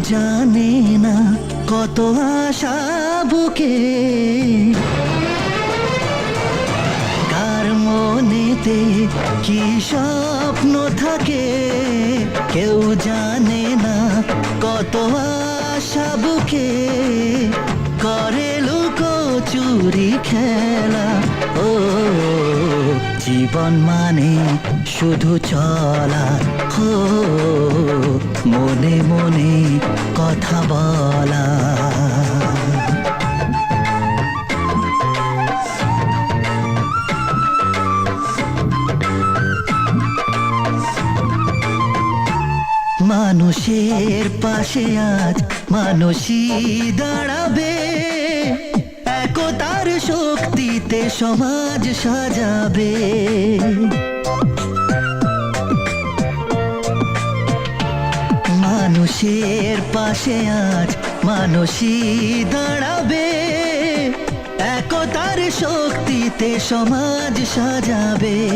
জানে না কত আশা বুকে, কার মনেতে কি স্বপ্ন থাকে, কেউ জানে না কত আশা বুকে করে লুকোচুরি খেলা। ও জীবন মানে শুধু চলা, হো মনে মনে কথা বলা। মানুষের পাশে আজ মানুষই দাঁড়াবে, একতার শক্তিতে সমাজ সাজাবে। মানুষের পাশে আজ মানুষই দাঁড়াবে, একতার শক্তিতে সমাজ সাজাবে।